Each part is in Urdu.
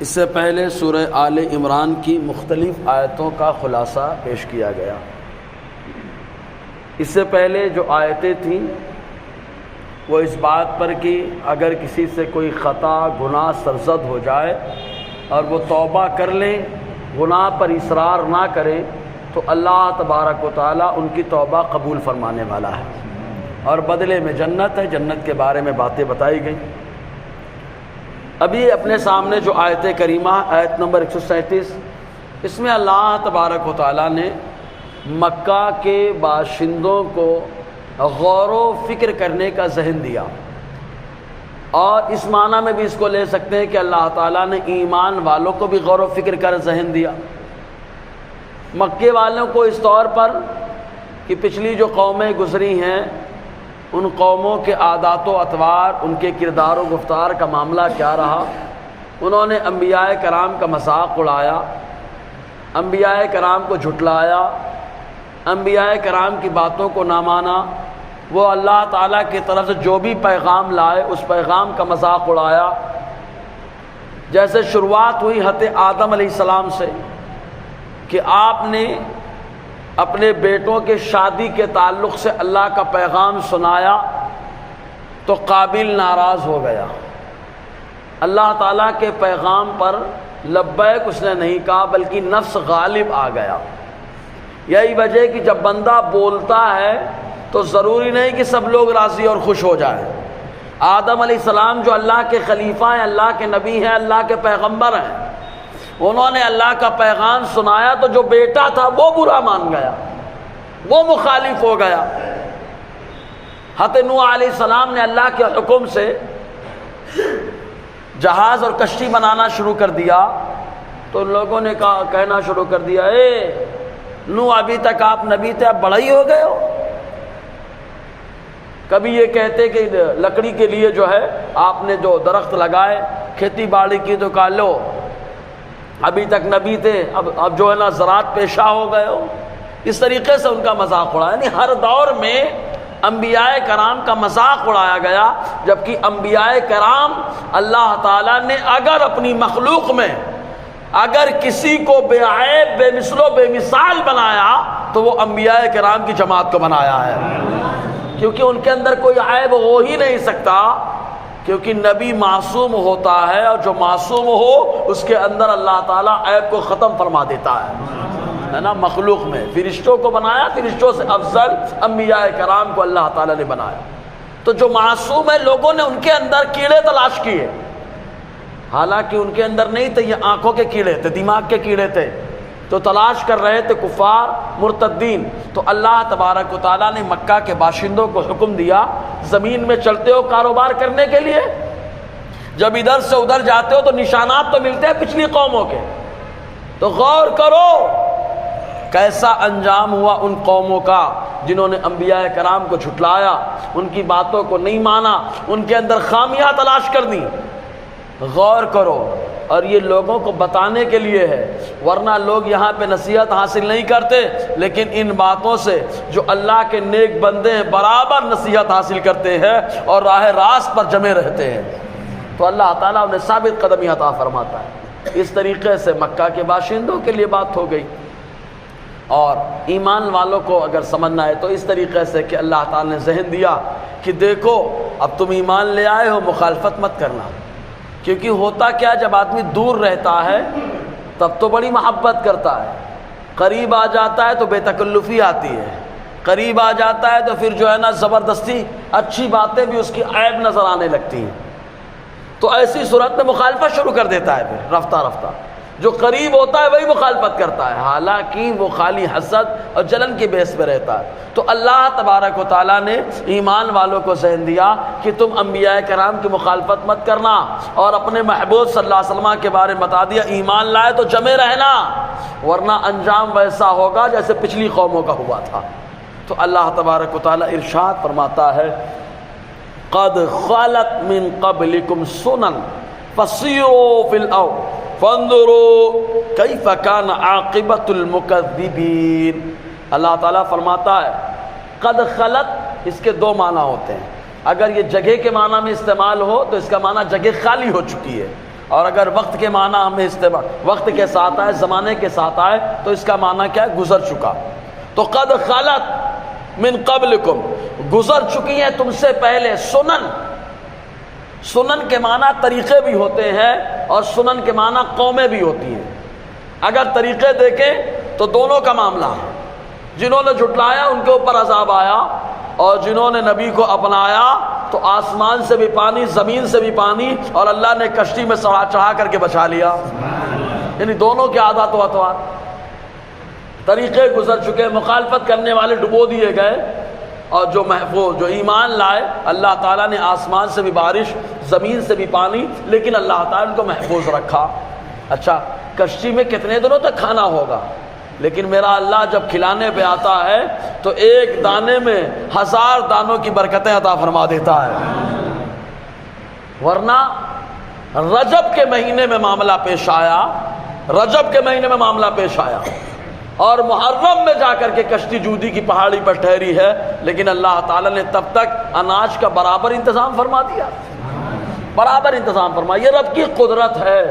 اس سے پہلے سورہ آل عمران کی مختلف آیتوں کا خلاصہ پیش کیا گیا۔ اس سے پہلے جو آیتیں تھیں وہ اس بات پر کہ اگر کسی سے کوئی خطا گناہ سرزد ہو جائے اور وہ توبہ کر لیں، گناہ پر اصرار نہ کریں، تو اللہ تبارک و تعالیٰ ان کی توبہ قبول فرمانے والا ہے اور بدلے میں جنت ہے۔ جنت کے بارے میں باتیں بتائی گئیں۔ ابھی اپنے سامنے جو آیت کریمہ آیت نمبر 137، اس میں اللہ تبارک و تعالیٰ نے مکہ کے باشندوں کو غور و فکر کرنے کا ذہن دیا، اور اس معنی میں بھی اس کو لے سکتے ہیں کہ اللہ تعالیٰ نے ایمان والوں کو بھی غور و فکر کر ذہن دیا۔ مکے والوں کو اس طور پر کہ پچھلی جو قومیں گزری ہیں ان قوموں کے عادات و اطوار، ان کے کردار و گفتار کا معاملہ کیا رہا، انہوں نے انبیاء کرام کا مذاق اڑایا، انبیاء کرام کو جھٹلایا، انبیاء کرام کی باتوں کو نہ مانا، وہ اللہ تعالیٰ کی طرف سے جو بھی پیغام لائے اس پیغام کا مذاق اڑایا۔ جیسے شروعات ہوئی حضرت آدم علیہ السلام سے کہ آپ نے اپنے بیٹوں کے شادی کے تعلق سے اللہ کا پیغام سنایا تو قابل ناراض ہو گیا، اللہ تعالیٰ کے پیغام پر لبیک اس نے نہیں کہا بلکہ نفس غالب آ گیا۔ یہی وجہ کہ جب بندہ بولتا ہے تو ضروری نہیں کہ سب لوگ راضی اور خوش ہو جائیں۔ آدم علیہ السلام جو اللہ کے خلیفہ ہیں، اللہ کے نبی ہیں، اللہ کے پیغمبر ہیں، انہوں نے اللہ کا پیغام سنایا تو جو بیٹا تھا وہ برا مان گیا، وہ مخالف ہو گیا۔ حضرت نوح علیہ السلام نے اللہ کے حکم سے جہاز اور کشتی بنانا شروع کر دیا تو لوگوں نے کہنا شروع کر دیا، اے نوح ابھی تک آپ نبی تھے، اب بڑا ہی ہو گئے ہو۔ کبھی یہ کہتے کہ لکڑی کے لیے جو ہے آپ نے جو درخت لگائے، کھیتی باڑی کی، تو کہا لو ابھی تک نبی تھے، اب جو ہے نا زراعت پیشہ ہو گئے ہو۔ اس طریقے سے ان کا مذاق اڑایا، یعنی ہر دور میں انبیاء کرام کا مذاق اڑایا گیا، جبکہ انبیاء کرام اللہ تعالیٰ نے اگر اپنی مخلوق میں اگر کسی کو بے عیب، بے مثل و بے مثال بنایا تو وہ انبیاء کرام کی جماعت کو بنایا ہے، کیونکہ ان کے اندر کوئی عیب ہو ہی نہیں سکتا، کیونکہ نبی معصوم ہوتا ہے اور جو معصوم ہو اس کے اندر اللہ تعالیٰ عیب کو ختم فرما دیتا ہے نا۔ مخلوق میں فرشتوں کو بنایا، فرشتوں سے افضل انبیاء کرام کو اللہ تعالیٰ نے بنایا۔ تو جو معصوم ہے لوگوں نے ان کے اندر کیڑے تلاش کیے، حالانکہ ان کے اندر نہیں تھے، یہ آنکھوں کے کیڑے تھے، دماغ کے کیڑے تھے، تو تلاش کر رہے تھے کفار مرتدین۔ تو اللہ تبارک و تعالیٰ نے مکہ کے باشندوں کو حکم دیا، زمین میں چلتے ہو کاروبار کرنے کے لیے، جب ادھر سے ادھر جاتے ہو تو نشانات تو ملتے ہیں پچھلی قوموں کے، تو غور کرو کیسا انجام ہوا ان قوموں کا جنہوں نے انبیاء کرام کو جھٹلایا، ان کی باتوں کو نہیں مانا، ان کے اندر خامیاں تلاش کر دیں۔ غور کرو، اور یہ لوگوں کو بتانے کے لیے ہے، ورنہ لوگ یہاں پہ نصیحت حاصل نہیں کرتے، لیکن ان باتوں سے جو اللہ کے نیک بندے ہیں برابر نصیحت حاصل کرتے ہیں اور راہ راست پر جمے رہتے ہیں، تو اللہ تعالیٰ انہیں ثابت قدمی عطا فرماتا ہے۔ اس طریقے سے مکہ کے باشندوں کے لیے بات ہو گئی، اور ایمان والوں کو اگر سمجھنا ہے تو اس طریقے سے کہ اللہ تعالیٰ نے ذہن دیا کہ دیکھو اب تم ایمان لے آئے ہو، مخالفت مت کرنا، کیونکہ ہوتا کیا جب آدمی دور رہتا ہے تب تو بڑی محبت کرتا ہے، قریب آ جاتا ہے تو بے تکلفی آتی ہے، قریب آ جاتا ہے تو پھر جو ہے نا زبردستی اچھی باتیں بھی اس کی عیب نظر آنے لگتی ہیں، تو ایسی صورت میں مخالفت شروع کر دیتا ہے، پھر رفتہ رفتہ جو قریب ہوتا ہے وہی مخالفت کرتا ہے، حالانکہ وہ خالی حسد اور جلن کے بیس پہ رہتا ہے۔ تو اللہ تبارک و تعالیٰ نے ایمان والوں کو ذہن دیا کہ تم انبیاء کرام کی مخالفت مت کرنا، اور اپنے محبوب صلی اللہ علیہ وسلم کے بارے میں بتا دیا ایمان لائے تو جمے رہنا، ورنہ انجام ویسا ہوگا جیسے پچھلی قوموں کا ہوا تھا۔ تو اللہ تبارک و تعالیٰ ارشاد فرماتا ہے، قد خلت من قبلکم سنن فسیروا فی الارض فانظروا کیف کان عاقبۃ المکذبین۔ اللہ تعالیٰ فرماتا ہے قد خلت، اس کے دو معنی ہوتے ہیں، اگر یہ جگہ کے معنی میں استعمال ہو تو اس کا معنی جگہ خالی ہو چکی ہے، اور اگر وقت کے معنی ہمیں استعمال وقت کے ساتھ آئے، زمانے کے ساتھ آئے، تو اس کا معنی کیا ہے؟ گزر چکا۔ تو قد خلت من قبلکم، گزر چکی ہیں تم سے پہلے سنن۔ سنن کے معنی طریقے بھی ہوتے ہیں اور سنن کے معنی قومیں بھی ہوتی ہیں۔ اگر طریقے دیکھیں تو دونوں کا معاملہ ہے، جنہوں نے جھٹلایا ان کے اوپر عذاب آیا، اور جنہوں نے نبی کو اپنایا تو آسمان سے بھی پانی، زمین سے بھی پانی، اور اللہ نے کشتی میں چڑھا کر کے بچا لیا۔ یعنی دونوں کے عادات و اطوار، طریقے گزر چکے، مخالفت کرنے والے ڈبو دیے گئے، اور جو محفوظ جو ایمان لائے اللہ تعالیٰ نے آسمان سے بھی بارش، زمین سے بھی پانی، لیکن اللہ تعالیٰ نے کو محفوظ رکھا۔ اچھا، کشتی میں کتنے دنوں تک کھانا ہوگا؟ لیکن میرا اللہ جب کھلانے پہ آتا ہے تو ایک دانے میں 1000 دانوں کی برکتیں عطا فرما دیتا ہے۔ ورنہ رجب کے مہینے میں معاملہ پیش آیا، رجب کے مہینے میں معاملہ پیش آیا، اور محرم میں جا کر کے کشتی جودی کی پہاڑی پر ٹھہری ہے، لیکن اللہ تعالیٰ نے تب تک اناج کا برابر انتظام فرما دیا، برابر انتظام فرما۔ یہ رب کی قدرت ہے۔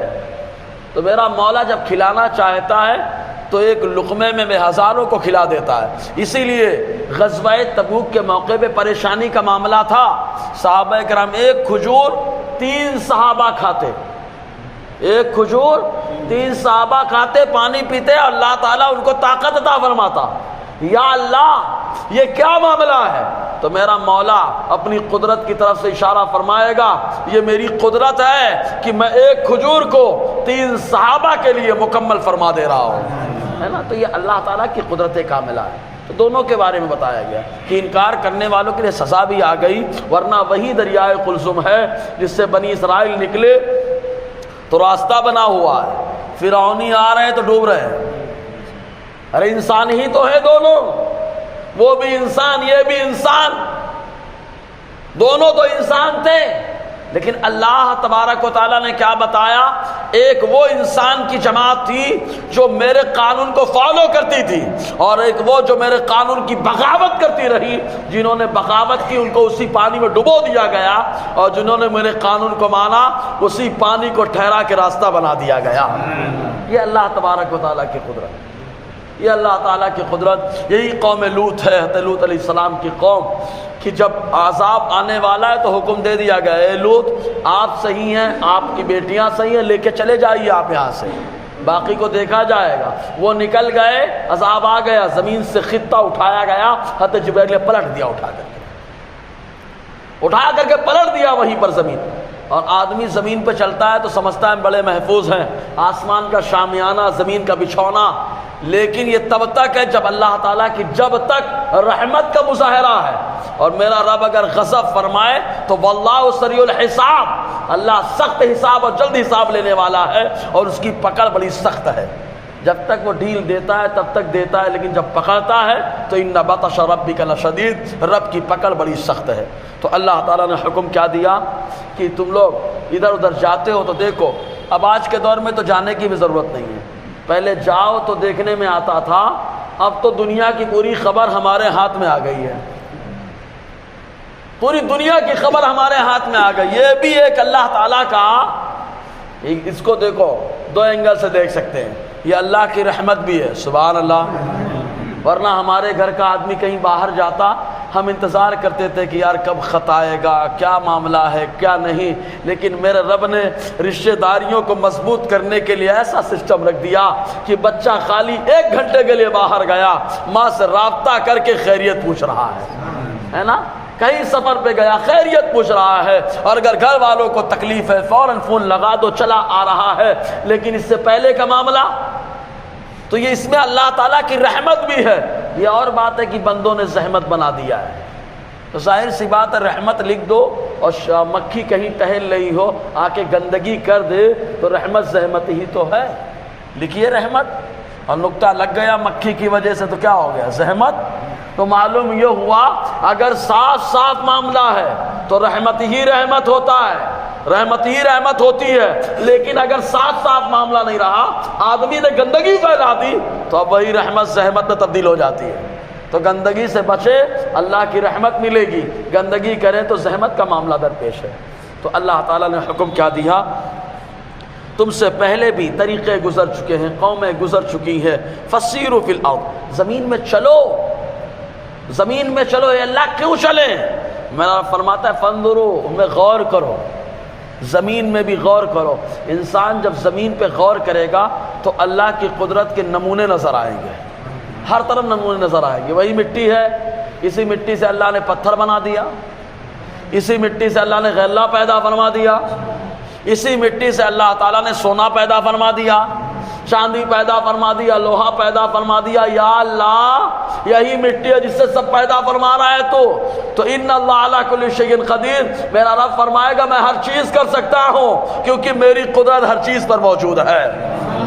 تو میرا مولا جب کھلانا چاہتا ہے تو ایک لقمے میں ہزاروں کو کھلا دیتا ہے۔ اسی لیے غزوہ تبوک کے موقع پہ پریشانی کا معاملہ تھا، صحابہ کرام ایک کھجور 3 صحابہ کھاتے، ایک کھجور 3 صحابہ کھاتے، پانی پیتے، اللہ تعالیٰ ان کو طاقت عطا فرماتا۔ یا اللہ یہ کیا معاملہ ہے؟ تو میرا مولا اپنی قدرت کی طرف سے اشارہ فرمائے گا، یہ میری قدرت ہے کہ میں ایک کھجور کو 3 صحابہ کے لیے مکمل فرما دے رہا ہوں، ہے نا۔ تو یہ اللہ تعالیٰ کی قدرت کاملہ ہے۔ تو دونوں کے بارے میں بتایا گیا کہ انکار کرنے والوں کے لیے سزا بھی آ گئی، ورنہ وہی دریائے قلزم ہے جس سے بنی اسرائیل نکلے تو راستہ بنا ہوا ہے، فرعونی آ رہے ہیں تو ڈوب رہے ہیں۔ ارے انسان ہی تو ہے دونوں، وہ بھی انسان یہ بھی انسان، دونوں تو انسان تھے، لیکن اللہ تبارک و تعالیٰ نے کیا بتایا؟ ایک وہ انسان کی جماعت تھی جو میرے قانون کو فالو کرتی تھی، اور ایک وہ جو میرے قانون کی بغاوت کرتی رہی۔ جنہوں نے بغاوت کی ان کو اسی پانی میں ڈبو دیا گیا، اور جنہوں نے میرے قانون کو مانا اسی پانی کو ٹھہرا کے راستہ بنا دیا گیا۔ یہ اللہ تبارک و تعالیٰ کی قدرت، یہ اللہ تعالیٰ کی قدرت۔ یہی قوم لوط ہے، حضرت لوط علیہ السلام کی قوم، کہ جب عذاب آنے والا ہے تو حکم دے دیا گیا، اے لوط آپ صحیح ہیں، آپ کی بیٹیاں صحیح ہیں، لے کے چلے جائیے آپ یہاں سے، باقی کو دیکھا جائے گا۔ وہ نکل گئے، عذاب آ گیا، زمین سے خطہ اٹھایا گیا، حضرت جبرائیل نے پلٹ دیا، اٹھا کر کے پلٹ دیا وہیں پر زمین۔ اور آدمی زمین پہ چلتا ہے تو سمجھتا ہے بڑے محفوظ ہیں، آسمان کا شامیانہ، زمین کا بچھونا، لیکن یہ تب تک ہے جب اللہ تعالیٰ کی جب تک رحمت کا مظاہرہ ہے۔ اور میرا رب اگر غضب فرمائے تو واللہ سریع الحساب، اللہ سخت حساب اور جلد حساب لینے والا ہے، اور اس کی پکڑ بڑی سخت ہے۔ جب تک وہ ڈھیل دیتا ہے تب تک دیتا ہے، لیکن جب پکڑتا ہے تو ان بطش ربک لشدید، رب کی پکڑ بڑی سخت ہے۔ تو اللہ تعالیٰ نے حکم کیا دیا کہ تم لوگ ادھر ادھر جاتے ہو تو دیکھو۔ اب آج کے دور میں تو جانے کی بھی ضرورت نہیں ہے، پہلے جاؤ تو دیکھنے میں آتا تھا، اب تو دنیا کی پوری خبر ہمارے ہاتھ میں آ گئی ہے، پوری دنیا کی خبر ہمارے ہاتھ میں آ گئی۔ یہ بھی ایک اللہ تعالیٰ کا، اس کو دیکھو 2 اینگل سے دیکھ سکتے ہیں، یہ اللہ کی رحمت بھی ہے، سبحان اللہ۔ ورنہ ہمارے گھر کا آدمی کہیں باہر جاتا، ہم انتظار کرتے تھے کہ یار کب خط آئے گا، کیا معاملہ ہے کیا نہیں، لیکن میرے رب نے رشتہ داریوں کو مضبوط کرنے کے لیے ایسا سسٹم رکھ دیا کہ بچہ خالی 1 گھنٹے کے لیے باہر گیا، ماں سے رابطہ کر کے خیریت پوچھ رہا ہے نا، کہیں سفر پہ گیا خیریت پوچھ رہا ہے، اور اگر گھر والوں کو تکلیف ہے فوراً فون لگا دو، چلا آ رہا ہے۔ لیکن اس سے پہلے کا معاملہ تو یہ اس میں اللہ تعالیٰ کی رحمت بھی ہے۔ یہ اور بات ہے کہ بندوں نے زحمت بنا دیا ہے، تو ظاہر سی بات ہے رحمت لکھ دو اور مکھی کہیں ٹہل رہی ہو آ کے گندگی کر دے تو رحمت زحمت ہی تو ہے، لکھیے رحمت، اور نقطہ لگ گیا مکھی کی وجہ سے تو کیا ہو گیا؟ زحمت۔ تو معلوم یہ ہوا اگر صاف معاملہ ہے تو رحمت ہی رحمت ہوتا ہے، رحمت ہی رحمت ہوتی ہے، لیکن اگر صاف معاملہ نہیں رہا، آدمی نے گندگی پھیلا دی تو اب وہی رحمت زحمت میں تبدیل ہو جاتی ہے۔ تو گندگی سے بچے، اللہ کی رحمت ملے گی، گندگی کریں تو زحمت کا معاملہ درپیش ہے۔ تو اللہ تعالیٰ نے حکم کیا دیا تم سے پہلے بھی طریقے گزر چکے ہیں، قومیں گزر چکی ہیں، فسیروا فی الارض، زمین میں چلو، زمین میں چلو۔ اے اللہ کیوں چلیں؟ میرا رب فرماتا ہے فانظروا، ان میں غور کرو، زمین میں بھی غور کرو۔ انسان جب زمین پہ غور کرے گا تو اللہ کی قدرت کے نمونے نظر آئیں گے، ہر طرف نمونے نظر آئیں گے۔ وہی مٹی ہے، اسی مٹی سے اللہ نے پتھر بنا دیا، اسی مٹی سے اللہ نے غلہ پیدا فرما دیا، اسی مٹی سے اللہ تعالیٰ نے سونا پیدا فرما دیا، چاندی پیدا فرما دیا، لوہا پیدا فرما دیا۔ یا اللہ یہی مٹی ہے جس سے سب پیدا فرما رہا ہے تو ان اللہ علی کل شیء قدیر، میرا رب فرمائے گا میں ہر چیز کر سکتا ہوں کیونکہ میری قدرت ہر چیز پر موجود ہے۔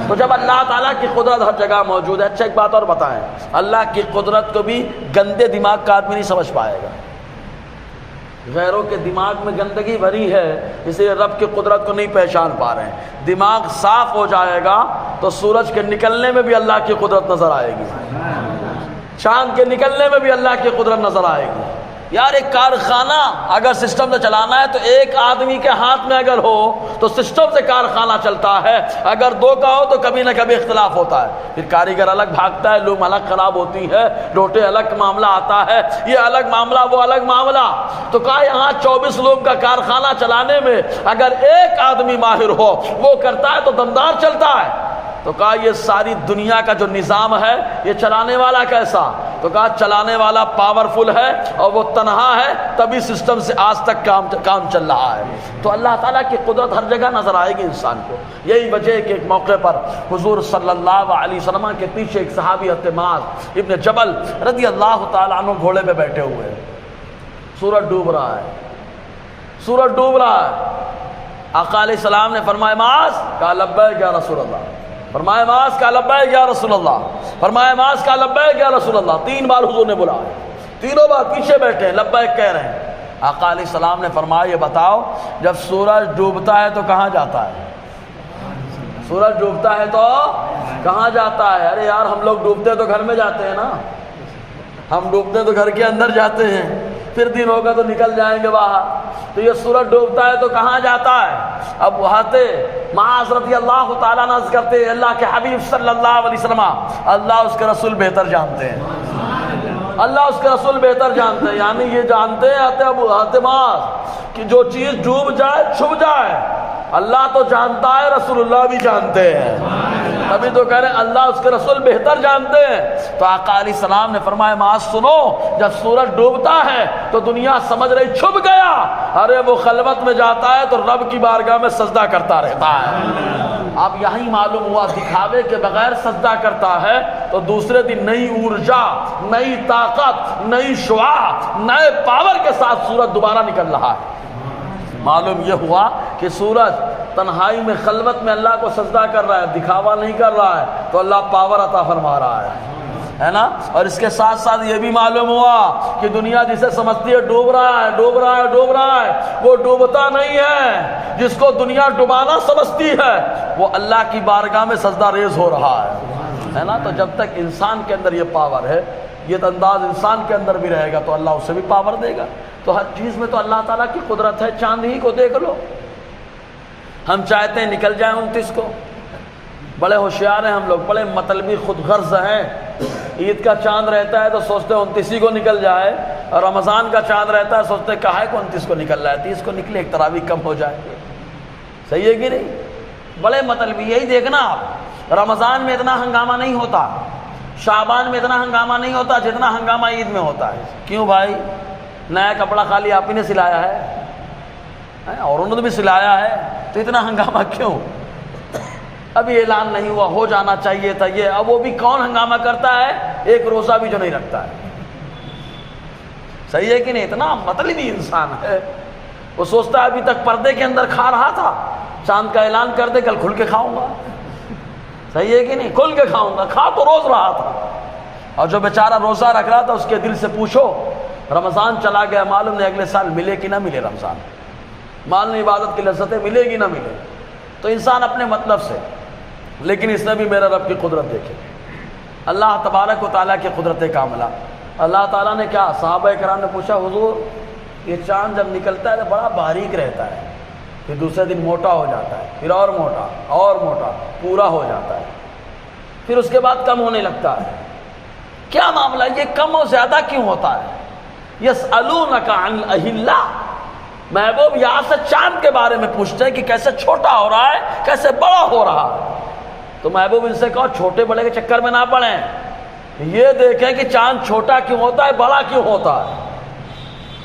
تو جب اللہ تعالیٰ کی قدرت ہر جگہ موجود ہے، اچھا ایک بات اور بتائیں، اللہ کی قدرت کو بھی گندے دماغ کا آدمی نہیں سمجھ پائے گا۔ غیروں کے دماغ میں گندگی بھری ہے، اس لیے رب کی قدرت کو نہیں پہچان پا رہے ہیں۔ دماغ صاف ہو جائے گا تو سورج کے نکلنے میں بھی اللہ کی قدرت نظر آئے گی، چاند کے نکلنے میں بھی اللہ کی قدرت نظر آئے گی۔ یار ایک کارخانہ اگر سسٹم سے چلانا ہے تو ایک آدمی کے ہاتھ میں اگر ہو تو سسٹم سے کارخانہ چلتا ہے، اگر دو کا ہو تو کبھی نہ کبھی اختلاف ہوتا ہے، پھر کاریگر الگ بھاگتا ہے، لوم الگ خراب ہوتی ہے، لوٹے الگ معاملہ آتا ہے، یہ الگ معاملہ وہ الگ معاملہ۔ تو کہا یہاں 24 لوگ کا کارخانہ چلانے میں اگر ایک آدمی ماہر ہو، وہ کرتا ہے تو دمدار چلتا ہے۔ تو کہا یہ ساری دنیا کا جو نظام ہے یہ چلانے والا کیسا؟ تو کہا چلانے والا پاورفل ہے اور وہ تنہا ہے، تبھی سسٹم سے آج تک کام چل رہا ہے۔ تو اللہ تعالیٰ کی قدرت ہر جگہ نظر آئے گی انسان کو۔ یہی وجہ ہے کہ ایک موقع پر حضور صلی اللہ علیہ وسلم کے پیچھے ایک صحابی معاذ ابن جبل رضی اللہ تعالیٰ عنہ گھوڑے پہ بیٹھے ہوئے، سورج ڈوب رہا ہے، سورج ڈوب رہا ہے۔ آقا علیہ السلام نے فرمایا معاذ، کہا لبیک یا رسول اللہ، فرمایا معاذ کا لبیک یا رسول اللہ، فرمایا معاذ کا لبیک یا رسول اللہ۔ 3 بار حضور نے بلایا، تینوں بار پیچھے بیٹھے ہیں لبیک کہہ رہے ہیں۔ آقا علیہ السلام نے فرمایا یہ بتاؤ جب سورج ڈوبتا ہے تو کہاں جاتا ہے؟ سورج ڈوبتا ہے تو کہاں جاتا ہے؟ ارے یار ہم لوگ ڈوبتے تو گھر میں جاتے ہیں نا، ہم ڈوبتے تو گھر کے اندر جاتے ہیں، پھر دن ہوگا تو نکل جائیں گے باہر۔ تو یہ سورج ڈوبتا ہے تو کہاں جاتا ہے؟ اب وہاں سے معاذ رضی اللہ تعالیٰ ناز کرتے ہیں اللہ کے حبیب صلی اللہ علیہ وسلم، اللہ اس کے رسول بہتر جانتے ہیں، اللہ اس کے رسول بہتر جانتے ہیں۔ یعنی یہ جانتے ہیں ابو معاذ کہ جو چیز ڈوب جائے چھپ جائے، اللہ تو جانتا ہے، رسول اللہ بھی جانتے ہیں، تبھی تو کہہ رہے ہیں اللہ اس کے رسول بہتر جانتے ہیں۔ تو آقا علیہ السلام نے فرمایا معاذ سنو، جب سورج ڈوبتا ہے تو دنیا سمجھ رہی چھپ گیا، ارے وہ خلوت میں جاتا ہے تو رب کی بارگاہ میں سجدہ کرتا رہتا ہے۔ اب یہی معلوم ہوا دکھاوے کے بغیر سجدہ کرتا ہے تو دوسرے دن نئی اورجا، نئی طاقت، نئی شعاع، نئے پاور کے ساتھ سورج دوبارہ نکل رہا ہے۔ معلوم یہ ہوا کہ سورج تنہائی میں خلوت میں اللہ کو سجدہ کر رہا ہے، دکھاوا نہیں کر رہا ہے، تو اللہ پاور عطا فرما رہا ہے نا۔ اور اس کے ساتھ ساتھ یہ بھی معلوم ہوا کہ دنیا جسے سمجھتی ہے ڈوب رہا ہے، ڈوب رہا ہے، ڈوب رہا ہے، وہ ڈوبتا نہیں ہے۔ جس کو دنیا ڈبانا سمجھتی ہے وہ اللہ کی بارگاہ میں سجدہ ریز ہو رہا ہے نا۔ تو جب تک انسان کے اندر یہ پاور ہے، یہ انداز انسان کے اندر بھی رہے گا تو اللہ اسے بھی پاور دے گا۔ تو ہر چیز میں تو اللہ تعالیٰ کی قدرت ہے۔ چاند ہی کو دیکھ لو، ہم چاہتے ہیں نکل جائیں 29 کو، بڑے ہوشیار ہیں ہم لوگ، بڑے مطلبی خود غرض ہیں۔ عید کا چاند رہتا ہے تو سوچتے ہیں 29 کو نکل جائے، اور رمضان کا چاند رہتا ہے سوچتے ہیں کہا ہے کہ 29 کو نکل رہا ہے، 30 کو نکلے ایک تراویح کم ہو جائے۔ صحیح ہے کہ نہیں؟ بڑے مطلبی۔ یہی دیکھنا آپ، رمضان میں اتنا ہنگامہ نہیں ہوتا، شعبان میں اتنا ہنگامہ نہیں ہوتا جتنا ہنگامہ عید میں ہوتا ہے۔ کیوں بھائی؟ نیا کپڑا خالی آپ ہی نے سلایا ہے اور انہوں نے بھی سلایا ہے، تو اتنا ہنگامہ کیوں؟ ابھی اعلان نہیں ہوا، ہو جانا چاہیے تھا یہ۔ اب وہ بھی کون ہنگامہ کرتا ہے؟ ایک روزہ بھی جو نہیں رکھتا ہے۔ صحیح ہے کہ نہیں؟ اتنا مطلبی انسان ہے، وہ سوچتا ہے ابھی تک پردے کے اندر کھا رہا تھا، چاند کا اعلان کر دے کل کھل کے کھاؤں گا۔ صحیح ہے کہ نہیں؟ کھل کے کھاؤں گا، کھا تو روز رہا تھا۔ اور جو بیچارہ روزہ رکھ رہا تھا اس کے دل سے پوچھو رمضان چلا گیا، معلوم نہیں اگلے سال ملے کہ نہ ملے رمضان، معلوم نہیں عبادت کی لذتیں ملے گی نہ ملے۔ تو انسان اپنے مطلب سے، لیکن اس نے بھی میرے رب کی قدرت دیکھی، اللہ تبارک و تعالیٰ کی قدرت کاملہ۔ اللہ تعالیٰ نے کیا، صحابہ کرام نے پوچھا حضور یہ چاند جب نکلتا ہے تو بڑا باریک رہتا ہے، پھر دوسرے دن موٹا ہو جاتا ہے، پھر اور موٹا پورا ہو جاتا ہے، پھر اس کے بعد کم ہونے لگتا ہے۔ کیا معاملہ، یہ کم و زیادہ کیوں ہوتا ہے؟ یسألونک عن الاہلہ، محبوب یہاں سے چاند کے بارے میں پوچھتے ہیں کہ کیسے چھوٹا ہو رہا ہے، کیسے بڑا ہو رہا ہے۔ تو محبوب ان سے کہو چھوٹے بڑے کے چکر میں نہ پڑیں، یہ دیکھیں کہ چاند چھوٹا کیوں ہوتا ہے، بڑا کیوں ہوتا ہے،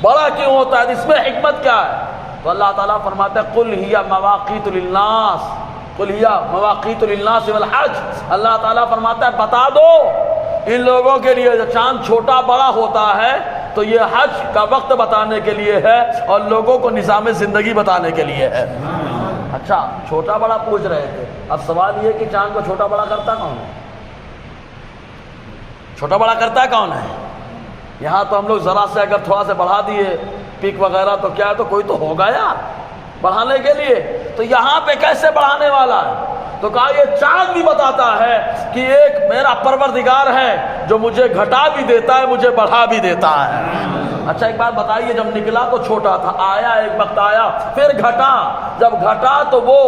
بڑا کیوں ہوتا ہے، اس میں حکمت کیا ہے؟ تو اللہ تعالیٰ فرماتا ہے قل ہی مواقیت للناس، قل ہی مواقیت للناس والحج، اللہ تعالیٰ فرماتا ہے بتا دو ان لوگوں کے لیے جو چاند چھوٹا بڑا ہوتا ہے تو یہ حج کا وقت بتانے کے لیے ہے اور لوگوں کو نظام زندگی بتانے کے لیے ہے۔ اچھا، چھوٹا بڑا پوچھ رہے تھے، اب سوال یہ کہ چاند کو چھوٹا بڑا کرتا کون ہے؟ چھوٹا بڑا کرتا کون ہے؟ یہاں تو ہم لوگ ذرا سے اگر تھوڑا سے بڑھا دیے پیک وغیرہ تو کیا ہے، تو کوئی تو ہوگا یار بڑھانے کے لیے، تو یہاں پہ کیسے بڑھانے والا ہے؟ تو کہا یہ چاند بھی بتاتا ہے کہ ایک میرا پروردگار ہے جو مجھے گھٹا بھی دیتا ہے، مجھے بڑھا بھی دیتا ہے۔ اچھا ایک بات بتائیے، جب نکلا تو چھوٹا تھا، آیا ایک وقت آیا پھر گھٹا، جب گھٹا تو وہ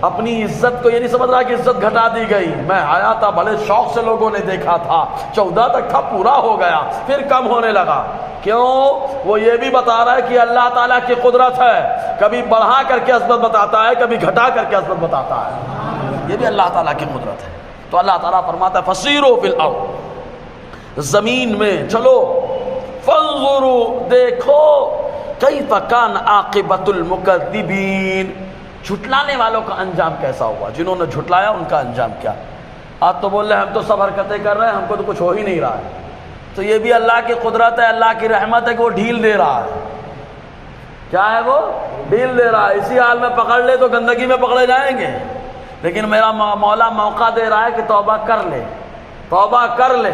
اپنی عزت کو یہ نہیں سمجھ رہا کہ عزت گھٹا دی گئی، میں آیا تھا بڑے شوق سے لوگوں نے دیکھا تھا، 14 تک تھا پورا ہو گیا، پھر کم ہونے لگا۔ کیوں؟ وہ یہ بھی بتا رہا ہے کہ اللہ تعالیٰ کی قدرت ہے، کبھی بڑھا کر کے عظمت بتاتا ہے، کبھی گھٹا کر کے عظمت بتاتا ہے، یہ بھی اللہ تعالیٰ کی قدرت ہے۔ تو اللہ تعالیٰ فرماتا ہے فسیروا فی الارض، زمین میں چلو، فانظروا، دیکھو، کیف کان عاقبۃ المکذبین، جھٹلانے والوں کا انجام کیسا ہوا، جنہوں نے جھٹلایا ان کا انجام کیا۔ آپ تو بول رہے ہیں ہم تو سب حرکتیں کر رہے ہیں، ہم کو تو کچھ ہو ہی نہیں رہا ہے، تو یہ بھی اللہ کی قدرت ہے، اللہ کی رحمت ہے کہ وہ ڈھیل دے رہا ہے۔ کیا ہے وہ؟ ڈھیل دے رہا ہے، اسی حال میں پکڑ لے تو گندگی میں پکڑے جائیں گے، لیکن میرا مولا موقع دے رہا ہے کہ توبہ کر لے، توبہ کر لے،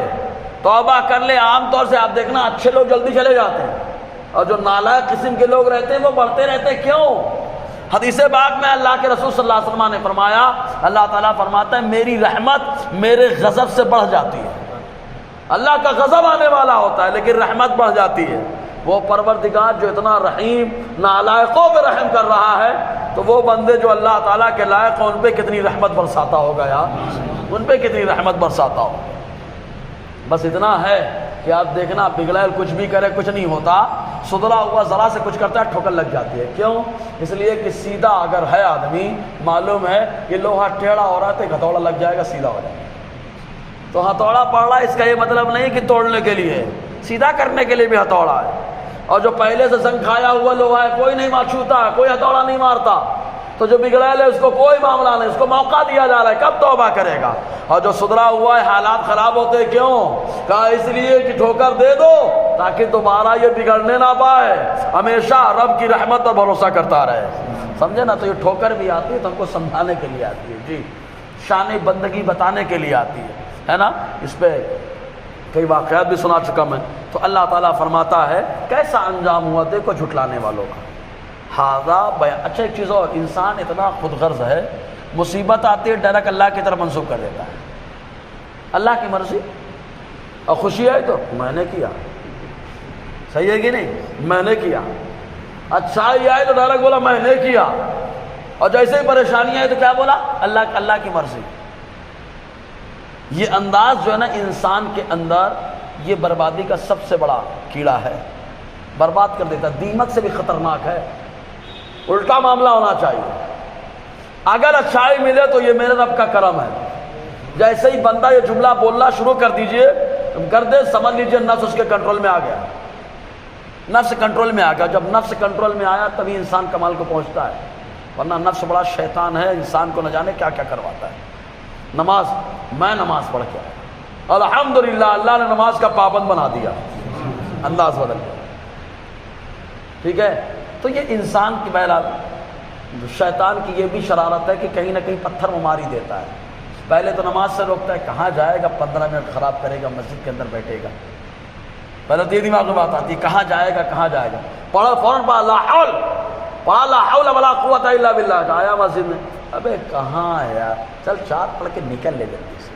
توبہ کر لے۔ عام طور سے آپ دیکھنا اچھے لوگ جلدی چلے جاتے ہیں اور جو نالائق قسم کے لوگ رہتے ہیں وہ بڑھتے رہتے ہیں۔ کیوں؟ حدیث پاک میں اللہ کے رسول صلی اللہ علیہ وسلم نے فرمایا، اللہ تعالیٰ فرماتا ہے میری رحمت میرے غضب سے بڑھ جاتی ہے۔ اللہ کا غضب آنے والا ہوتا ہے لیکن رحمت بڑھ جاتی ہے۔ وہ پروردگار جو اتنا رحیم نالائقوں پہ رحم کر رہا ہے تو وہ بندے جو اللہ تعالیٰ کے لائق ہیں ان پہ کتنی رحمت برساتا ہوگا یار، ان پہ کتنی رحمت برساتا ہوگا۔ بس اتنا ہے کہ آپ دیکھنا بگڑیل کچھ بھی کرے کچھ نہیں ہوتا، سدھرا ہوا ذرا سے کچھ کرتا ہے ٹھوکر لگ جاتی ہے۔ کیوں؟ اس لیے کہ سیدھا اگر ہے آدمی، معلوم ہے یہ لوہا ٹیڑھا ہو رہا ہے تو ہتھوڑا لگ جائے گا، سیدھا ہو جائے گا۔ تو ہتھوڑا پڑ رہا ہے اس کا یہ مطلب نہیں کہ توڑنے کے لیے، سیدھا کرنے کے لیے بھی ہتھوڑا ہے۔ اور جو پہلے سے زنگ کھایا ہوا لوہا ہے کوئی نہیں چھوتا ہے، کوئی ہتھوڑا نہیں مارتا، تو جو بگڑیل ہے اس کو کوئی معاملہ نہیں، اس کو موقع دیا جا رہا ہے، کب توبہ کرے گا۔ اور جو سدھرا ہوا ہے حالات خراب ہوتے کیوں؟ کہا اس لیے کہ ٹھوکر دے دو تاکہ دوبارہ یہ بگڑنے نہ پائے، ہمیشہ رب کی رحمت پر بھروسہ کرتا رہے۔ سمجھے نا؟ تو یہ ٹھوکر بھی آتی ہے تو ہم کو سمجھانے کے لیے آتی ہے، جی، شان بندگی بتانے کے لیے آتی ہے نا۔ اس پہ کئی واقعات بھی سنا چکا میں۔ تو اللہ تعالیٰ فرماتا ہے کیسا انجام ہوا دیکھو جھٹلانے والوں کا۔ اچھا ایک چیز اور، انسان اتنا خود غرض ہے، مصیبت آتی ہے ڈائریکٹ اللہ کی طرف منسوخ کر دیتا ہے، اللہ کی مرضی، اور خوشی آئی تو میں نے کیا، صحیح ہے کہ نہیں، میں نے کیا، اچھائی آئی تو ڈائریکٹ بولا میں نے کیا، اور جیسے ہی پریشانی آئی تو کیا بولا؟ اللہ کی مرضی۔ یہ انداز جو ہے نا انسان کے اندر، یہ بربادی کا سب سے بڑا کیڑا ہے، برباد کر دیتا ہے، دیمک سے بھی خطرناک ہے۔ الٹا معاملہ ہونا چاہیے، اگر اچھائی ملے تو یہ میرے رب کا کرم ہے۔ جیسے ہی بندہ یہ جملہ بولنا شروع کر دیجئے کر دے، سمجھ لیجئے نفس اس کے کنٹرول میں آ گیا، نفس کنٹرول میں آ گیا۔ جب نفس کنٹرول میں آیا تبھی انسان کمال کو پہنچتا ہے، ورنہ نفس بڑا شیطان ہے، انسان کو نہ جانے کیا کیا کرواتا ہے۔ نماز، میں نماز پڑھ کے آیا، الحمدللہ اللہ نے نماز کا پابند بنا دیا، انداز بدل گیا، ٹھیک ہے۔ تو یہ انسان کی بہرحال شیطان کی یہ بھی شرارت ہے کہ کہیں نہ کہیں پتھر ماری دیتا ہے، پہلے تو نماز سے روکتا ہے، کہاں جائے گا 15 منٹ خراب کرے گا مسجد کے اندر بیٹھے گا، پہلے تو یہ دماغ میں بات آتی ہے کہاں جائے گا کہاں جائے گا، پڑھا فوراً پڑھا لا حول، پڑھا لا حول ولا قوت الا باللہ، آیا مسجد میں، ابے کہاں ہے یار، چل 4 پڑھ کے نکل لے جلدی سے،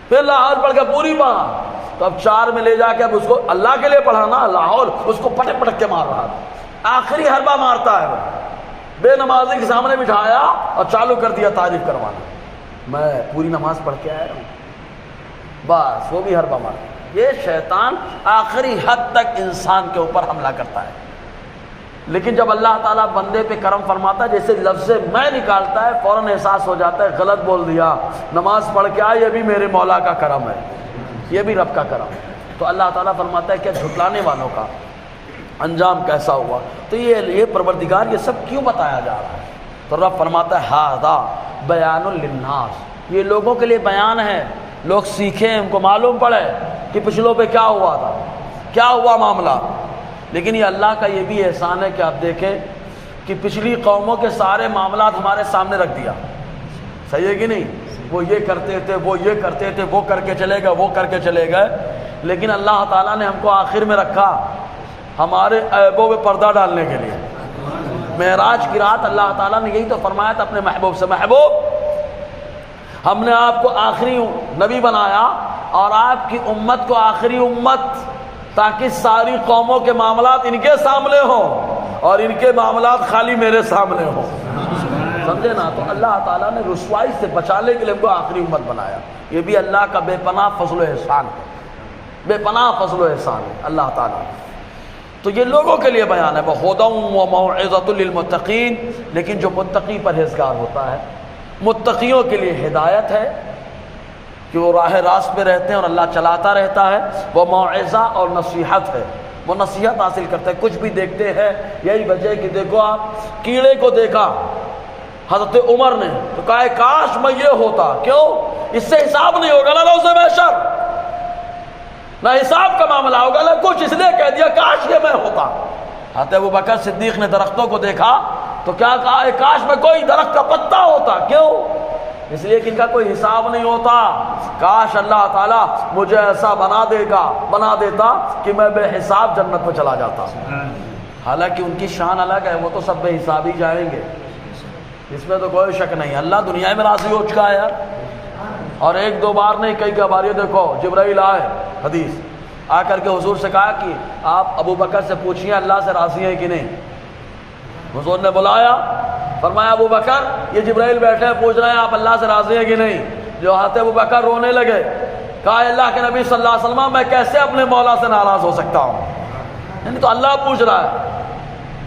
پھر لا حول پڑھ کے پوری پڑھا، تو اب 4 میں لے جا کے اب اس کو اللہ کے لیے پڑھانا، لا حول اس کو پٹک پٹک کے مار رہا تھا، آخری حربہ مارتا ہے وہ، بے نمازی کے سامنے بٹھایا اور چالو کر دیا تعریف کروانا، میں پوری نماز پڑھ کے آیا ہوں، بس وہ بھی ہر بمر۔ یہ شیطان آخری حد تک انسان کے اوپر حملہ کرتا ہے، لیکن جب اللہ تعالیٰ بندے پہ کرم فرماتا ہے، جیسے لفظ میں نکالتا ہے فوراً احساس ہو جاتا ہے غلط بول دیا، نماز پڑھ کے آیا، یہ بھی میرے مولا کا کرم ہے، یہ بھی رب کا کرم ہے۔ تو اللہ تعالیٰ فرماتا ہے کہ جھٹلانے والوں کا انجام کیسا ہوا۔ تو یہ پروردگار یہ سب کیوں بتایا جا رہا ہے؟ تو رب فرماتا ہے ھذا بیان للناس، یہ لوگوں کے لیے بیان ہے، لوگ سیکھیں، ان کو معلوم پڑے کہ پچھلوں پہ کیا ہوا تھا، کیا ہوا معاملہ۔ لیکن یہ اللہ کا یہ بھی احسان ہے کہ آپ دیکھیں کہ پچھلی قوموں کے سارے معاملات ہمارے سامنے رکھ دیا، صحیح ہے کہ نہیں؟ وہ یہ کرتے تھے، وہ یہ کرتے تھے، وہ کر کے چلے گئے، وہ کر کے چلے گئے، لیکن اللہ تعالیٰ نے ہم کو آخر میں رکھا ہمارے عیبوں پہ پردہ ڈالنے کے لیے۔ معراج کی رات اللہ تعالیٰ نے یہی تو فرمایا تھا اپنے محبوب سے، محبوب ہم نے آپ کو آخری نبی بنایا اور آپ کی امت کو آخری امت، تاکہ ساری قوموں کے معاملات ان کے سامنے ہوں اور ان کے معاملات خالی میرے سامنے ہوں، سمجھے نا؟ تو اللہ تعالیٰ نے رسوائی سے بچانے کے لیے ہم کو آخری امت بنایا۔ یہ بھی اللہ کا بے پناہ فضل و احسان ہے، بے پناہ فضل و احسان ہے اللہ تعالیٰ۔ تو یہ لوگوں کے لیے بیان ہے، وَهُدًى وَمَوْعِظَةٌ لِّلْمُتَّقِينَ، لیکن جو متقی پرہیزگار ہوتا ہے، متقیوں کے لیے ہدایت ہے کہ وہ راہ راست پہ رہتے ہیں اور اللہ چلاتا رہتا ہے، وہ موعظہ اور نصیحت ہے، وہ نصیحت حاصل کرتے ہیں۔ کچھ بھی دیکھتے ہیں، یہی وجہ ہے کہ دیکھو آپ کیڑے کو دیکھا حضرت عمر نے تو کہا کاش میں یہ ہوتا، کیوں؟ اس سے حساب نہیں ہوگا نا روز محشر، نہ حساب کا معاملہ ہوگا نہ کچھ، اس لیے کہہ دیا کاش یہ میں ہوتا۔ حضرت ابوبکر صدیق نے درختوں کو دیکھا تو کیا کہا، کاش میں کوئی درخت کا پتا ہوتا، کیوں؟ اس لیے کہ ان کا کوئی حساب نہیں ہوتا، کاش اللہ تعالیٰ مجھے ایسا بنا دیتا کہ میں بے حساب جنت میں چلا جاتا۔ حالانکہ ان کی شان الگ ہے، وہ تو سب بے حساب ہی جائیں گے، اس میں تو کوئی شک نہیں۔ اللہ دنیا میں راضی ہو چکا ہے یار، اور ایک دو بار نہیں کئی بار۔ یہ دیکھو جبرائیل آئے، حدیث آ کر کے حضور سے کہا کہ آپ ابو بکر سے پوچھیے اللہ سے راضی ہیں کہ نہیں۔ حضور نے بلایا، فرمایا ابو بکر یہ جبرائیل بیٹھے ہیں پوچھ رہے ہیں آپ اللہ سے راضی ہیں کہ نہیں۔ جو حضرت ابو بکر رونے لگے، کہا اللہ کے نبی صلی اللہ علیہ وسلم میں کیسے اپنے مولا سے ناراض ہو سکتا ہوں، یعنی تو اللہ پوچھ رہا ہے۔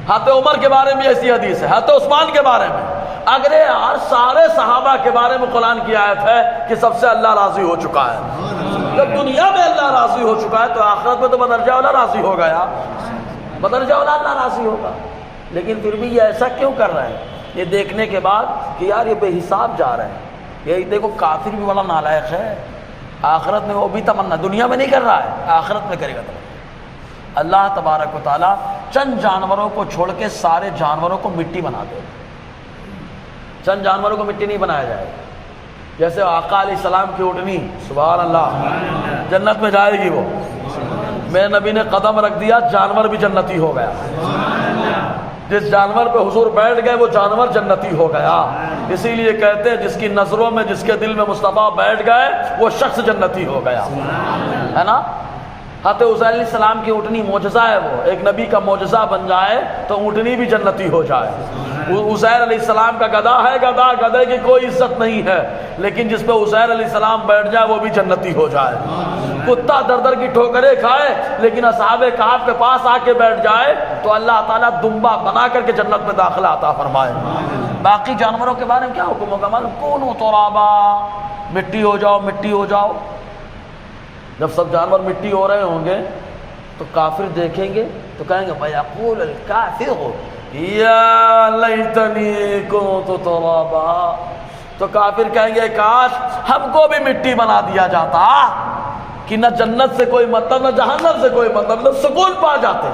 حضرت عمر کے بارے میں ایسی حدیث ہے، حضرت عثمان کے بارے میں، اگر یار سارے صحابہ کے بارے میں قرآن کی آیت ہے کہ سب سے اللہ راضی ہو چکا ہے۔ جب دنیا میں اللہ راضی ہو چکا ہے تو آخرت میں تو بدرجہ والا راضی ہو گیا، بدرجہ والا اللہ راضی ہوگا۔ لیکن پھر بھی یہ ایسا کیوں کر رہے ہیں؟ یہ دیکھنے کے بعد کہ یار یہ بے حساب جا رہے ہیں۔ یہ دیکھو کافر بھی بڑا نالائق ہے، آخرت میں وہ بھی تمنا دنیا میں نہیں کر رہا ہے، آخرت میں کرے گا تمنا۔ اللہ تبارک و تعالیٰ چند جانوروں کو چھوڑ کے سارے جانوروں کو مٹی بنا دے، چند جانوروں کو مٹی نہیں بنایا جائے۔ جیسے آقا علیہ السلام کی اونٹنی، سبحان اللہ، جنت میں جائے گی وہ، میرے نبی نے قدم رکھ دیا جانور بھی جنتی ہو گیا، جس جانور پہ حضور بیٹھ گئے وہ جانور جنتی ہو گیا۔ اسی لیے کہتے ہیں جس کی نظروں میں جس کے دل میں مصطفیٰ بیٹھ گئے وہ شخص جنتی ہو گیا، ہے نا۔ حضرت عزیر علیہ السلام کی اونٹنی معجزہ ہے، وہ ایک نبی کا معجزہ بن جائے تو اونٹنی بھی جنتی ہو جائے۔ عزیر علیہ السلام کا گدھا ہے، گدھے کی کوئی عزت نہیں ہے، لیکن جس پہ عزیر علیہ السلام بیٹھ جائے وہ بھی جنتی ہو جائے۔ کتا در در کی ٹھوکریں کھائے لیکن اصحاب کہف کے پاس آ کے بیٹھ جائے تو اللہ تعالیٰ دمبا بنا کر کے جنت میں داخلہ عطا فرمائے۔ باقی جانوروں کے بارے میں کیا حکم ہوگا معلوم، کونوا ترابا، مٹی ہو جاؤ، مٹی ہو جاؤ۔ جب سب جانور مٹی ہو رہے ہوں گے تو کافر دیکھیں گے تو کہیں گے فَيَقُولُ الْكَافِرُ يَا لَيْتَنِي كُنتُ تُرَابًا، تو کافر کہیں گے کاش ہم کو بھی مٹی بنا دیا جاتا کہ نہ جنت سے کوئی مطلب نہ جہنم سے کوئی مطلب، نہ سکون پا جاتے۔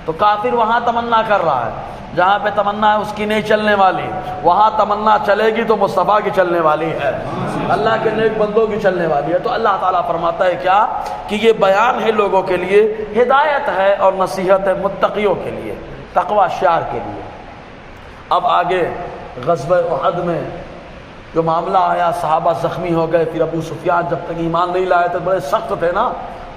تو کافر وہاں تمنا کر رہا ہے جہاں پہ تمنا ہے اس کی نہیں چلنے والی، وہاں تمنا چلے گی تو مصطفیٰ کی چلنے والی ہے، اللہ کے نیک بندوں کی چلنے والی ہے۔ تو اللہ تعالیٰ فرماتا ہے کیا کہ یہ بیان ہے لوگوں کے لیے، ہدایت ہے اور نصیحت ہے متقیوں کے لیے، تقوی شعار کے لیے۔ اب آگے غزوہ احد میں جو معاملہ آیا، صحابہ زخمی ہو گئے، پھر ابو سفیان جب تک ایمان نہیں لائے تھے بڑے سخت تھے نا،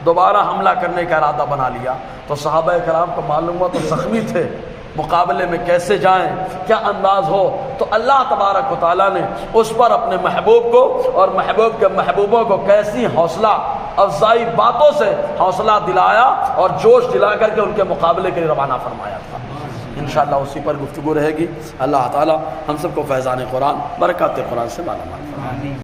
دوبارہ حملہ کرنے کا ارادہ بنا لیا۔ تو صحابہ کرام کو معلوم ہوا تو زخمی تھے مقابلے میں کیسے جائیں، کیا انداز ہو، تو اللہ تبارک و تعالیٰ نے اس پر اپنے محبوب کو اور محبوب کے محبوبوں کو کیسی حوصلہ افزائی باتوں سے حوصلہ دلایا اور جوش دلا کر کے ان کے مقابلے کے لیے روانہ فرمایا تھا۔ انشاءاللہ اسی پر گفتگو رہے گی۔ اللہ تعالیٰ ہم سب کو فیضان قرآن، برکات قرآن سے مالا مال فرمائے۔